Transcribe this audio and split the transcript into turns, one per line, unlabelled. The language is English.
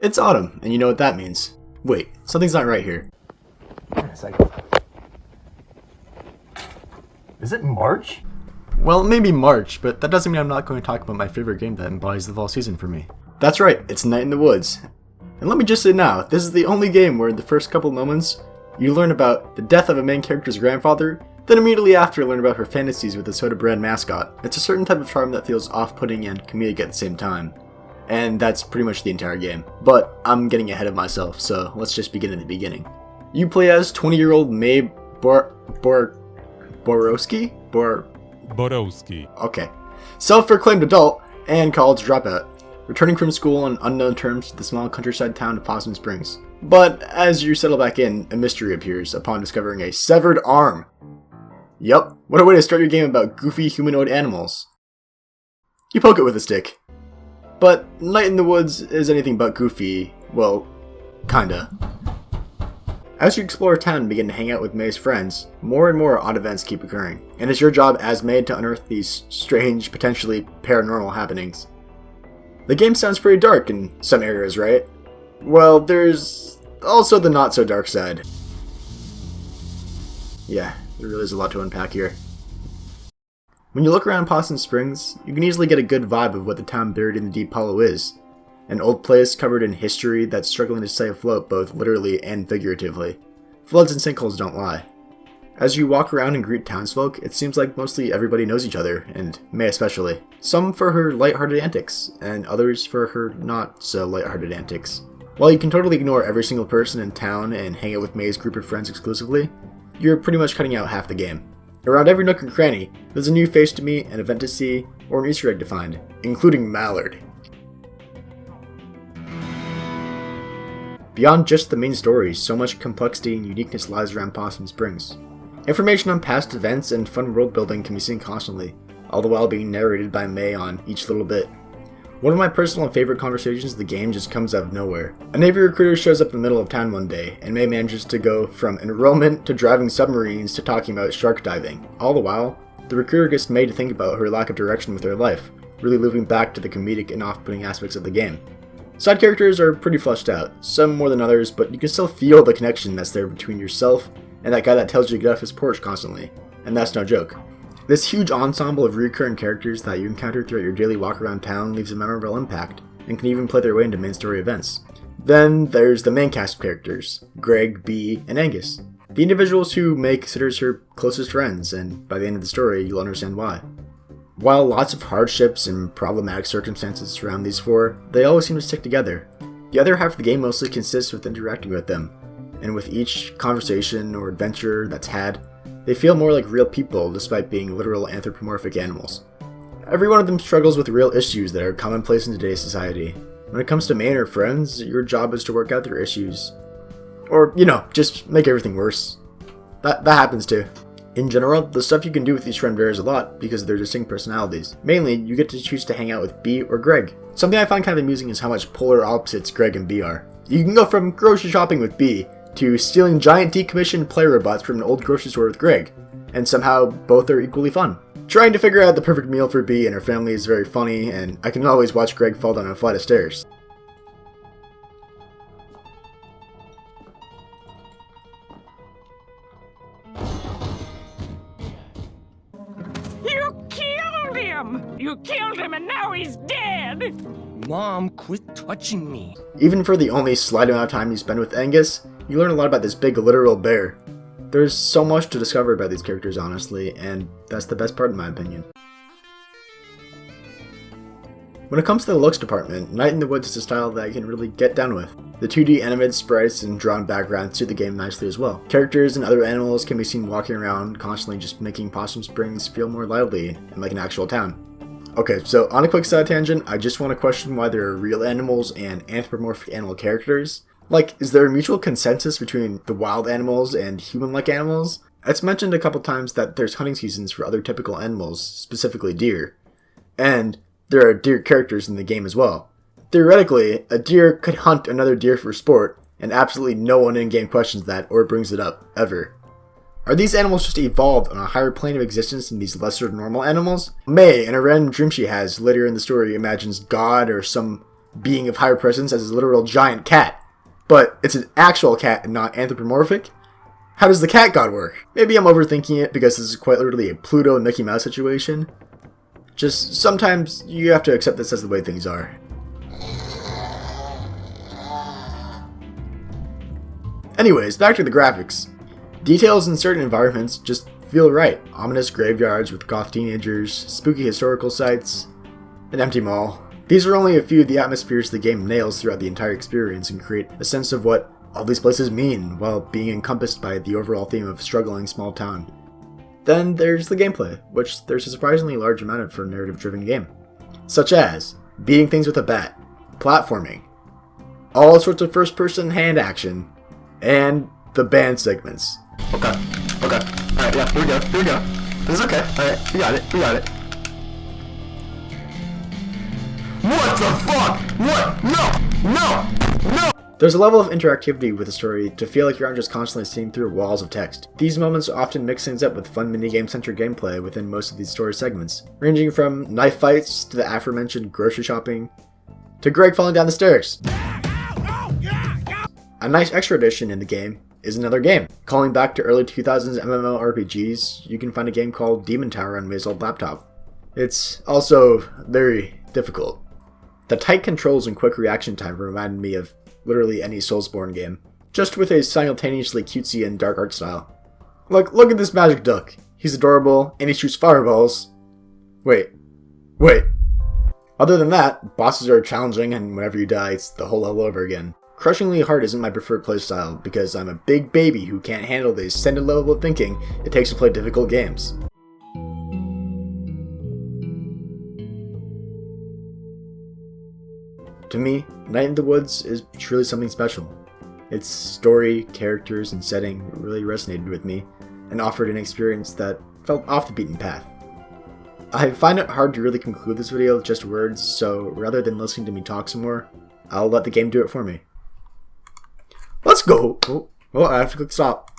It's autumn, and you know what that means. Wait, something's not right here.
Wait a second. Is it March?
Well, maybe March, but that doesn't mean I'm not going to talk about my favorite game that embodies the fall season for me. That's right, it's Night in the Woods. And let me just say now, this is the only game where in the first couple moments, you learn about the death of a main character's grandfather, then immediately after learn about her fantasies with the soda brand mascot. It's a certain type of charm that feels off-putting and comedic at the same time. And that's pretty much the entire game. But I'm getting ahead of myself, so let's just begin at the beginning. You play as 20-year-old May Borowski?
Borowski.
Okay. Self-proclaimed adult and college dropout, returning from school on unknown terms to the small countryside town of Possum Springs. But as you settle back in, a mystery appears upon discovering a severed arm. Yup, what a way to start your game about goofy humanoid animals. You poke it with a stick. But Night in the Woods is anything but goofy, well, kinda. As you explore town and begin to hang out with May's friends, more and more odd events keep occurring, and it's your job as May to unearth these strange, potentially paranormal happenings. The game sounds pretty dark in some areas, right? Well, there's also the not-so-dark side. Yeah, there really is a lot to unpack here. When you look around Possum Springs, you can easily get a good vibe of what the town buried in the deep hollow is. An old place covered in history that's struggling to stay afloat both literally and figuratively. Floods and sinkholes don't lie. As you walk around and greet townsfolk, it seems like mostly everybody knows each other, and May especially. Some for her lighthearted antics, and others for her not-so-lighthearted antics. While you can totally ignore every single person in town and hang out with May's group of friends exclusively, you're pretty much cutting out half the game. Around every nook and cranny, there's a new face to meet, an event to see, or an Easter egg to find, including Mallard. Beyond just the main story, so much complexity and uniqueness lies around Possum Springs. Information on past events and fun world building can be seen constantly, all the while being narrated by May on each little bit. One of my personal and favorite conversations of the game just comes out of nowhere. A Navy recruiter shows up in the middle of town one day, and May manages to go from enrollment to driving submarines to talking about shark diving. All the while, the recruiter gets May to think about her lack of direction with her life, really looping back to the comedic and off-putting aspects of the game. Side characters are pretty fleshed out, some more than others, but you can still feel the connection that's there between yourself and that guy that tells you to get off his porch constantly, and that's no joke. This huge ensemble of recurring characters that you encounter throughout your daily walk around town leaves a memorable impact, and can even play their way into main story events. Then there's the main cast of characters, Greg, Bee, and Angus. The individuals who May considers her closest friends, and by the end of the story, you'll understand why. While lots of hardships and problematic circumstances surround these four, they always seem to stick together. The other half of the game mostly consists with interacting with them, and with each conversation or adventure that's had, they feel more like real people despite being literal anthropomorphic animals. Every one of them struggles with real issues that are commonplace in today's society. When it comes to May and her friends, your job is to work out their issues. Or, just make everything worse. That happens too. In general, the stuff you can do with each friend varies a lot because of their distinct personalities. Mainly, you get to choose to hang out with Bee or Greg. Something I find kind of amusing is how much polar opposites Greg and Bee are. You can go from grocery shopping with Bee to stealing giant decommissioned play robots from an old grocery store with Greg, and somehow both are equally fun. Trying to figure out the perfect meal for Bee and her family is very funny, and I can always watch Greg fall down a flight of stairs.
You killed him! You killed him and now he's dead!
Mom, quit touching me.
Even for the only slight amount of time you spend with Angus, you learn a lot about this big literal bear. There's so much to discover about these characters, honestly, and that's the best part in my opinion. When it comes to the looks department, Night in the Woods is a style that I can really get down with. The 2D animated sprites and drawn backgrounds suit the game nicely as well. Characters and other animals can be seen walking around, constantly just making Possum Springs feel more lively and like an actual town. Okay, so on a quick side tangent, I just want to question why there are real animals and anthropomorphic animal characters. Like, is there a mutual consensus between the wild animals and human-like animals? It's mentioned a couple times that there's hunting seasons for other typical animals, specifically deer. And there are deer characters in the game as well. Theoretically, a deer could hunt another deer for sport, and absolutely no one in-game questions that or brings it up, ever. Are these animals just evolved on a higher plane of existence than these lesser normal animals? May, in a random dream she has later in the story, imagines God or some being of higher presence as a literal giant cat, but it's an actual cat and not anthropomorphic? How does the cat god work? Maybe I'm overthinking it because this is quite literally a Pluto and Mickey Mouse situation. Just sometimes you have to accept this as the way things are. Anyways, back to the graphics. Details in certain environments just feel right. Ominous graveyards with goth teenagers, spooky historical sites, an empty mall. These are only a few of the atmospheres the game nails throughout the entire experience and create a sense of what all these places mean while being encompassed by the overall theme of struggling small town. Then there's the gameplay, which there's a surprisingly large amount of for a narrative-driven game, such as beating things with a bat, platforming, all sorts of first-person hand action, and the band segments.
Okay. Alright, yeah, here we go. This is okay. Alright, we got it. What the fuck? What? No!
There's a level of interactivity with the story to feel like you aren't just constantly seeing through walls of text. These moments often mix things up with fun minigame-centric gameplay within most of these story segments, ranging from knife fights to the aforementioned grocery shopping, to Greg falling down the stairs. A nice extra addition in the game is another game. Calling back to early 2000s MMORPGs, you can find a game called Demon Tower on May's old laptop. It's also very difficult. The tight controls and quick reaction time reminded me of literally any Soulsborne game, just with a simultaneously cutesy and dark art style. Look at this magic duck. He's adorable, and he shoots fireballs. Wait. Other than that, bosses are challenging, and whenever you die, it's the whole level over again. Crushingly hard isn't my preferred playstyle, because I'm a big baby who can't handle the extended level of thinking it takes to play difficult games. To me, Night in the Woods is truly something special. Its story, characters, and setting really resonated with me, and offered an experience that felt off the beaten path. I find it hard to really conclude this video with just words, so rather than listening to me talk some more, I'll let the game do it for me. Let's go! Oh, I have to click stop.